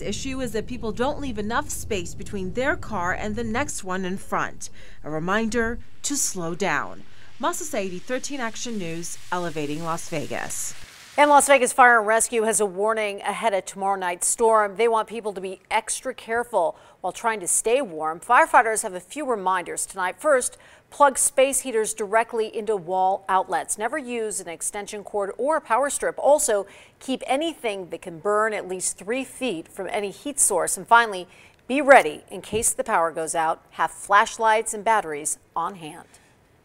Issue is that people don't leave enough space between their car and the next one in front. A reminder to slow down. Masa Saidi, 13 Action News, elevating Las Vegas. And Las Vegas Fire and Rescue has a warning ahead of tomorrow night's storm. They want people to be extra careful while trying to stay warm. Firefighters have a few reminders tonight. First, plug space heaters directly into wall outlets. Never use an extension cord or a power strip. Also, keep anything that can burn at least 3 feet from any heat source. And finally, be ready in case the power goes out. Have flashlights and batteries on hand.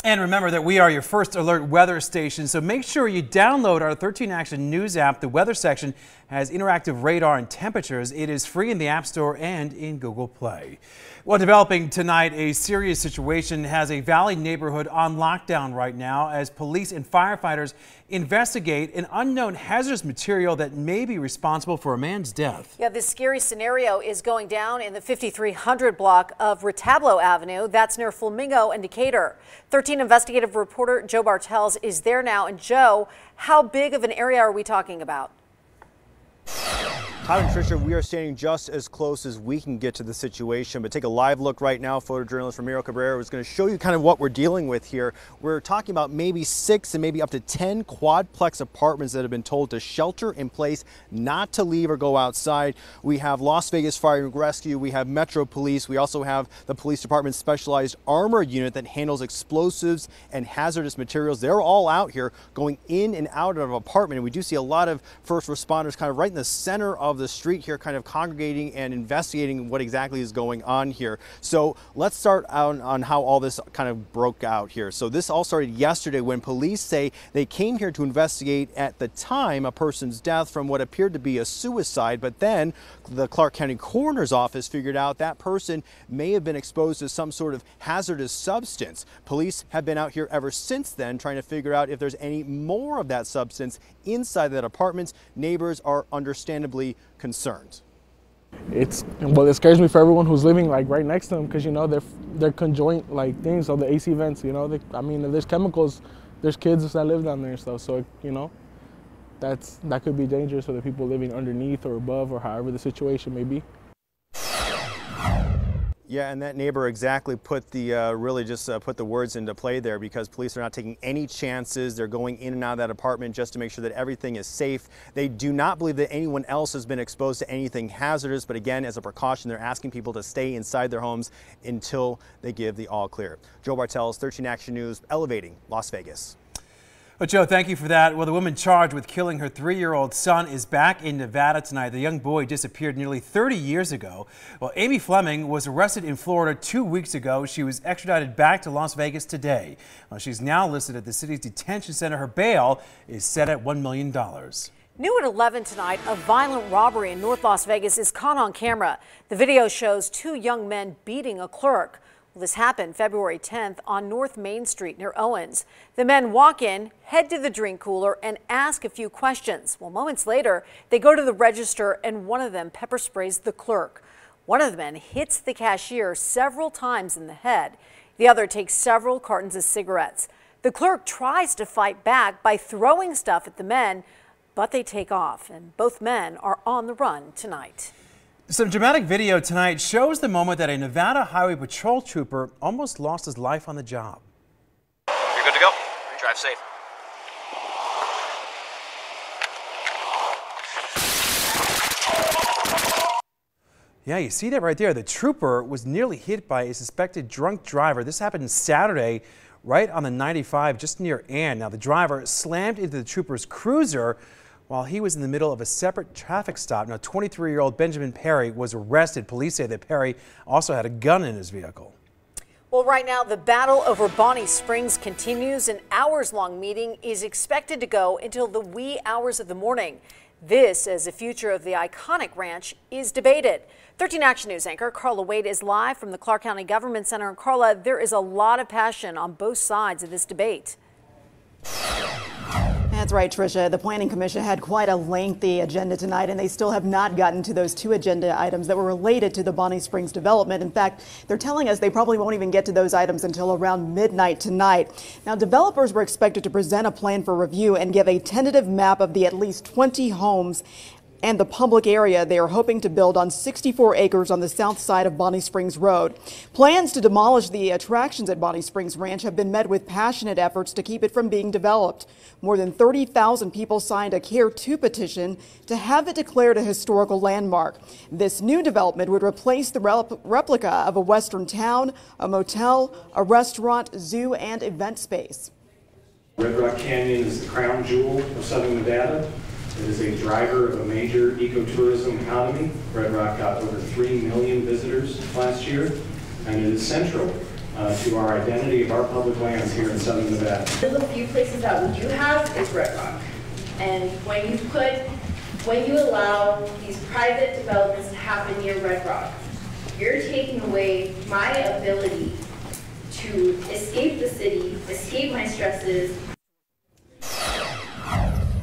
And remember that we are your first alert weather station, so make sure you download our 13 Action News app. The weather section has interactive radar and temperatures. It is free in the App Store and in Google Play. Well, developing tonight, a serious situation has a Valley neighborhood on lockdown right now as police and firefighters investigate an unknown hazardous material that may be responsible for a man's death. Yeah, this scary scenario is going down in the 5300 block of Retablo Avenue. That's near Flamingo and Decatur. 13 investigative reporter Joe Bartels is there now. And Joe, how big of an area are we talking about? Todd and Tricia, we are standing just as close as we can get to the situation, but take a live look right now. Photojournalist Ramiro Cabrera is going to show you kind of what we're dealing with here. We're talking about maybe 6 and maybe up to 10 quadplex apartments that have been told to shelter in place, not to leave or go outside. We have Las Vegas Fire and Rescue, we have Metro Police, we also have the police department's specialized armor unit that handles explosives and hazardous materials. They're all out here going in and out of an apartment, and we do see a lot of first responders kind of right in the center of the street here, kind of congregating and investigating what exactly is going on here. So let's start out on how all this kind of broke out here. So this all started yesterday when police say they came here to investigate at the time a person's death from what appeared to be a suicide, but then the Clark County Coroner's Office figured out that person may have been exposed to some sort of hazardous substance. Police have been out here ever since then trying to figure out if there's any more of that substance inside that apartment. Neighbors are understandably concerned. It scares me for everyone who's living like right next to them, because you know they're conjoint like things of the AC vents. You know, I mean, if there's chemicals, there's kids that live down there and stuff. So you know, that could be dangerous for the people living underneath or above or however the situation may be. Yeah, and that neighbor exactly put the really just put the words into play there, because police are not taking any chances. They're going in and out of that apartment just to make sure that everything is safe. They do not believe that anyone else has been exposed to anything hazardous, but again, as a precaution, they're asking people to stay inside their homes until they give the all clear. Joe Bartels, 13 Action News, elevating Las Vegas. Well, Joe, thank you for that. Well, the woman charged with killing her 3-year-old son is back in Nevada tonight. The young boy disappeared nearly 30 years ago. Well, Amy Fleming was arrested in Florida 2 weeks ago. She was extradited back to Las Vegas today. Well, she's now listed at the city's detention center. Her bail is set at $1 million. New at 11 tonight, a violent robbery in North Las Vegas is caught on camera. The video shows 2 young men beating a clerk. Well, this happened February 10th on North Main Street near Owens. The men walk in, head to the drink cooler, and ask a few questions. Well, moments later, they go to the register and one of them pepper sprays the clerk. One of the men hits the cashier several times in the head. The other takes several cartons of cigarettes. The clerk tries to fight back by throwing stuff at the men, but they take off, and both men are on the run tonight. Some dramatic video tonight shows the moment that a Nevada Highway Patrol trooper almost lost his life on the job. You're good to go. Drive safe. Yeah, you see that right there. The trooper was nearly hit by a suspected drunk driver. This happened Saturday right on the 95 just near Ann. Now, the driver slammed into the trooper's cruiser while he was in the middle of a separate traffic stop. Now, 23-year-old Benjamin Perry was arrested. Police say that Perry also had a gun in his vehicle. Well, right now, the battle over Bonnie Springs continues. An hours-long meeting is expected to go until the wee hours of the morning. This, as the future of the iconic ranch is debated. 13 Action News anchor Carla Wade is live from the Clark County Government Center. And Carla, there is a lot of passion on both sides of this debate. That's right, Tricia. The Planning Commission had quite a lengthy agenda tonight, and they still have not gotten to those 2 agenda items that were related to the Bonnie Springs development. In fact, they're telling us they probably won't even get to those items until around midnight tonight. Now, developers were expected to present a plan for review and give a tentative map of the at least 20 homes and the public area they are hoping to build on 64 acres on the south side of Bonnie Springs Road. Plans to demolish the attractions at Bonnie Springs Ranch have been met with passionate efforts to keep it from being developed. More than 30,000 people signed a Care To petition to have it declared a historical landmark. This new development would replace the replica of a western town, a motel, a restaurant, zoo, and event space. Red Rock Canyon is the crown jewel of southern Nevada. It is a driver of a major ecotourism economy. Red Rock got over 3 million visitors last year, and it is central to our identity of our public lands here in southern Nevada. One of the few places that we do have is Red Rock. And when you allow these private developments to happen near Red Rock, you're taking away my ability to escape the city, escape my stresses.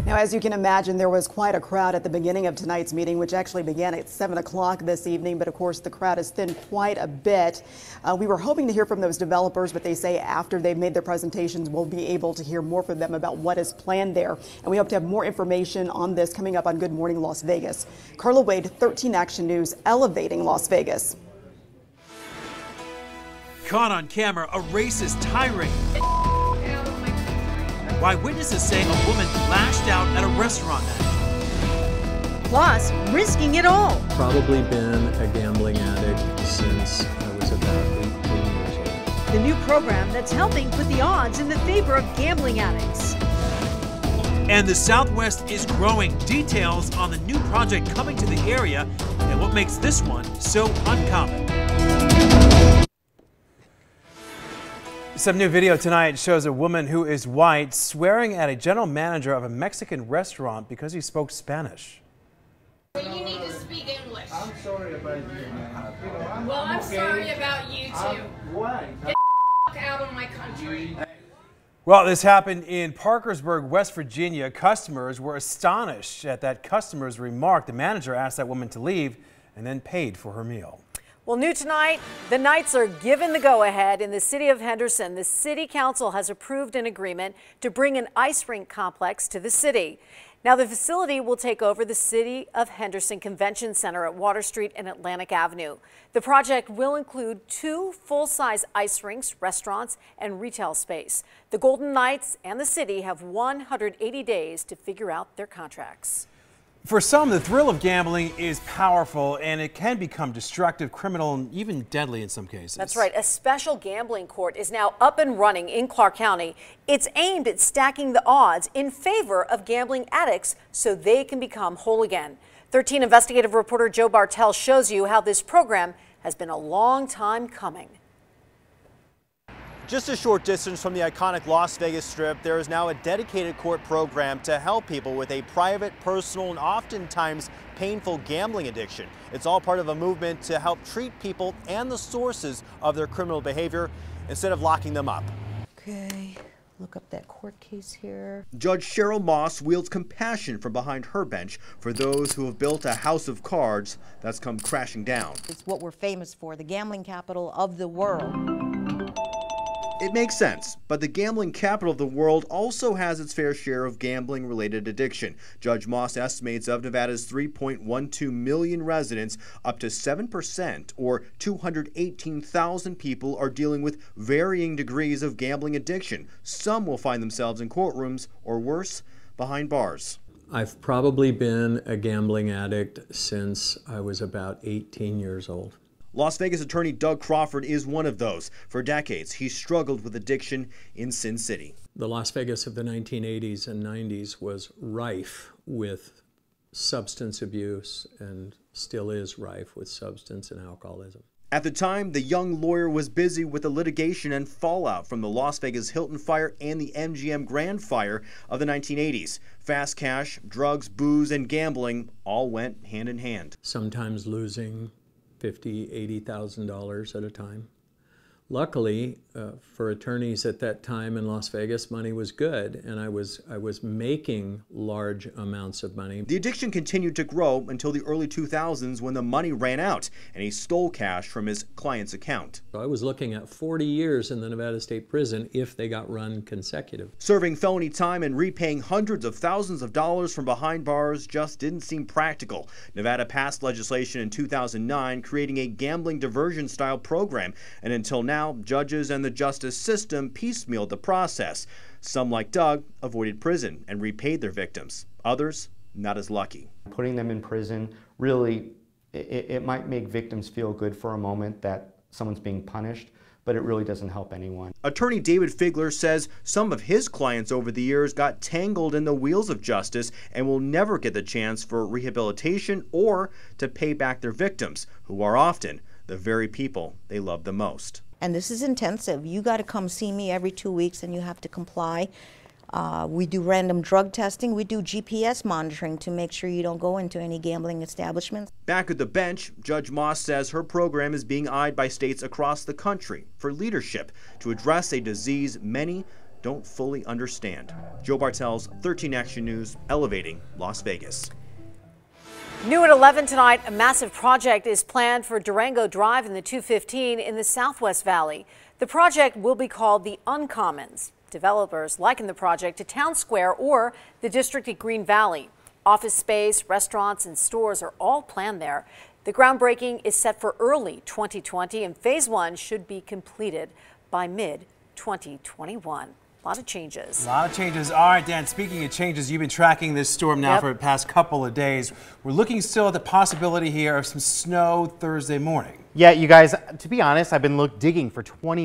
Now, as you can imagine, there was quite a crowd at the beginning of tonight's meeting, which actually began at 7 o'clock this evening. But of course, the crowd has thinned quite a bit. We were hoping to hear from those developers, but they say after they've made their presentations, we'll be able to hear more from them about what is planned there. And we hope to have more information on this coming up on Good Morning Las Vegas. Carla Wade, 13 Action News, elevating Las Vegas. Caught on camera, a racist tirade. Why witnesses say a woman lashed out at a restaurant manager. Plus, risking it all. Probably been a gambling addict since I was about 18 years old. The new program that's helping put the odds in the favor of gambling addicts. And the Southwest is growing. Details on the new project coming to the area and what makes this one so uncommon. Some new video tonight shows a woman who is white swearing at a general manager of a Mexican restaurant because he spoke Spanish. You need to speak English. I'm sorry about you, man. Well, I'm sorry about you too. Why? Get the out of my country. Well, this happened in Parkersburg, West Virginia. Customers were astonished at that customer's remark. The manager asked that woman to leave and then paid for her meal. Well, new tonight, the Knights are given the go-ahead in the city of Henderson. The city council has approved an agreement to bring an ice rink complex to the city. Now, the facility will take over the City of Henderson Convention Center at Water Street and Atlantic Avenue. The project will include 2 full-size ice rinks, restaurants, and retail space. The Golden Knights and the city have 180 days to figure out their contracts. For some, the thrill of gambling is powerful, and it can become destructive, criminal, and even deadly in some cases. That's right. A special gambling court is now up and running in Clark County. It's aimed at stacking the odds in favor of gambling addicts so they can become whole again. 13 investigative reporter Joe Bartel shows you how this program has been a long time coming. Just a short distance from the iconic Las Vegas Strip, there is now a dedicated court program to help people with a private, personal, and oftentimes painful gambling addiction. It's all part of a movement to help treat people and the sources of their criminal behavior instead of locking them up. Okay, look up that court case here. Judge Cheryl Moss wields compassion from behind her bench for those who have built a house of cards that's come crashing down. It's what we're famous for, the gambling capital of the world. It makes sense, but the gambling capital of the world also has its fair share of gambling-related addiction. Judge Moss estimates of Nevada's 3.12 million residents, up to 7%, or 218,000 people, are dealing with varying degrees of gambling addiction. Some will find themselves in courtrooms, or worse, behind bars. I've probably been a gambling addict since I was about 18 years old. Las Vegas attorney Doug Crawford is one of those. For decades, he struggled with addiction in Sin City. The Las Vegas of the 1980s and 90s was rife with substance abuse and still is rife with substance and alcoholism. At the time, the young lawyer was busy with the litigation and fallout from the Las Vegas Hilton fire and the MGM Grand fire of the 1980s. Fast cash, drugs, booze, and gambling all went hand in hand. Sometimes losing $50,000, $80,000 at a time, luckily, for attorneys at that time in Las Vegas, money was good, and I was making large amounts of money. The addiction continued to grow until the early 2000s when the money ran out and he stole cash from his client's account. I was looking at 40 years in the Nevada State Prison if they got run consecutive. Serving felony time and repaying hundreds of thousands of dollars from behind bars just didn't seem practical. Nevada passed legislation in 2009 creating a gambling diversion style program, and until now, judges and the justice system piecemealed the process. Some, like Doug, avoided prison and repaid their victims. Others, not as lucky. Putting them in prison, really, it might make victims feel good for a moment that someone's being punished, but it really doesn't help anyone. Attorney David Figler says some of his clients over the years got tangled in the wheels of justice and will never get the chance for rehabilitation or to pay back their victims, who are often the very people they love the most. And this is intensive. You got to come see me every 2 weeks and you have to comply. We do random drug testing. We do GPS monitoring to make sure you don't go into any gambling establishments. Back at the bench, Judge Moss says her program is being eyed by states across the country for leadership to address a disease many don't fully understand. Joe Bartels, 13 Action News, elevating Las Vegas. New at 11 tonight, a massive project is planned for Durango Drive in the 215 in the Southwest Valley. The project will be called the Uncommons. Developers liken the project to Town Square or the district at Green Valley. Office space, restaurants, and stores are all planned there. The groundbreaking is set for early 2020, and Phase 1 should be completed by mid-2021. A lot of changes. A lot of changes. All right, Dan, speaking of changes, you've been tracking this storm now for the past couple of days. We're looking still at the possibility here of some snow Thursday morning. Yeah, you guys, to be honest, I've been digging for 20